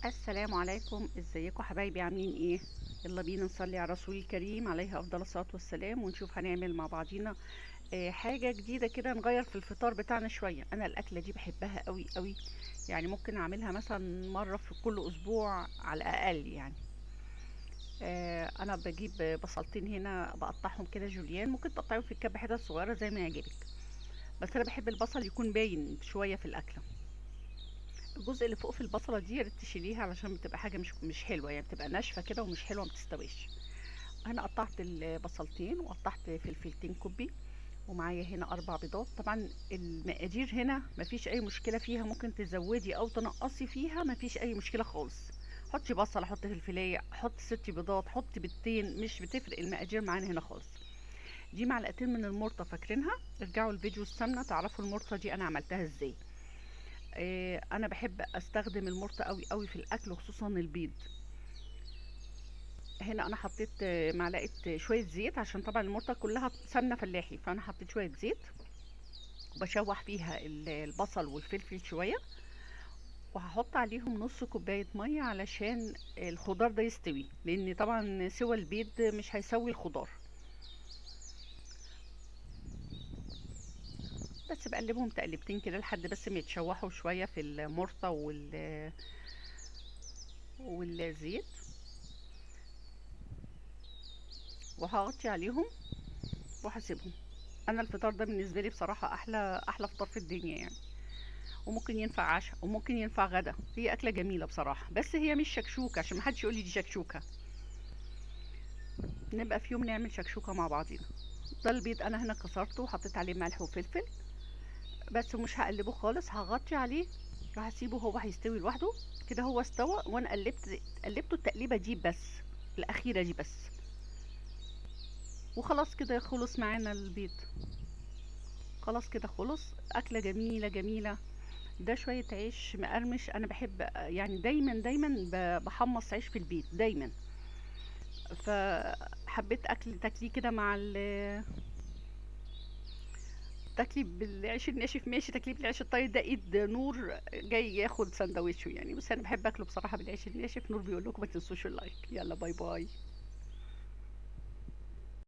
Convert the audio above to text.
السلام عليكم، ازيكم حبايبي؟ عاملين ايه؟ يلا بينا نصلي على رسول الكريم عليه افضل الصلاة والسلام ونشوف هنعمل مع بعضينا حاجة جديدة كده، نغير في الفطار بتاعنا شوية. انا الاكلة دي بحبها قوي قوي، يعني ممكن اعملها مثلا مرة في كل اسبوع على الاقل يعني. انا بجيب بصلتين هنا بقطعهم كده جوليان، ممكن تقطعيهم في الكب حتت صغيرة زي ما يعجبك، بس انا بحب البصل يكون باين شوية في الاكلة. الجزء اللي فوق في البصلة دي يا ريت تشيليها علشان بتبقى حاجة مش حلوة، يعني بتبقى ناشفة كده ومش حلوة، ما بتستويش. انا قطعت البصلتين وقطعت فلفلتين كوبي، ومعايا هنا 4 بيضات. طبعا المقادير هنا مفيش اي مشكلة فيها، ممكن تزودي او تنقصي فيها، مفيش اي مشكلة خالص. حطي بصل، حطي فلفلاية، حطي 6 بيضات، حطي بيضتين، مش بتفرق المقادير معانا هنا خالص. دي معلقتين من المرطة، فاكرينها؟ ارجعوا الفيديو السمنة تعرفوا المرطة دي انا عملتها ازاي. انا بحب استخدم المرطة قوي قوي في الاكل، وخصوصا البيض. هنا انا حطيت معلقه شويه زيت، عشان طبعا المرطه كلها سمنه فلاحي، فانا حطيت شويه زيت وبشوح فيها البصل والفلفل شويه، وهحط عليهم نص كوبايه ميه علشان الخضار ده يستوي، لان طبعا سوى البيض مش هيسوي الخضار. بس بقلبهم تقلبتين كده لحد بس ما يتشوحوا شويه في المرطه والزيت، وهغطي عليهم وهسيبهم. انا الفطار ده بالنسبه لي بصراحه احلى احلى فطار في الدنيا يعني، وممكن ينفع عشاء وممكن ينفع غدا. هي اكله جميله بصراحه، بس هي مش شكشوكه عشان محدش يقول لي دي شكشوكه. نبقى في يوم نعمل شكشوكه مع بعضينا. ده البيض انا هنا كسرته وحطيت عليه ملح وفلفل، بس مش هقلبه خالص، هغطي عليه وهسيبه هو هيستوي لوحده. كده هو استوى، وانا قلبته التقليبه دي بس، الاخيره دي بس، وخلاص كده خلص معانا البيض. خلاص كده خلص. اكله جميله جميله. ده شويه عيش مقرمش، انا بحب يعني دايما دايما بحمص عيش في البيت دايما، فحبيت تاكليه كده مع تاكلي بالعيش الناشف ماشي، تاكليه بالعيش الطري ده ايد نور جاي ياخد سندوتشه يعني، بس انا بحب اكله بصراحه بالعيش الناشف. نور بيقول لكم ما تنسوش اللايك. يلا باي باي.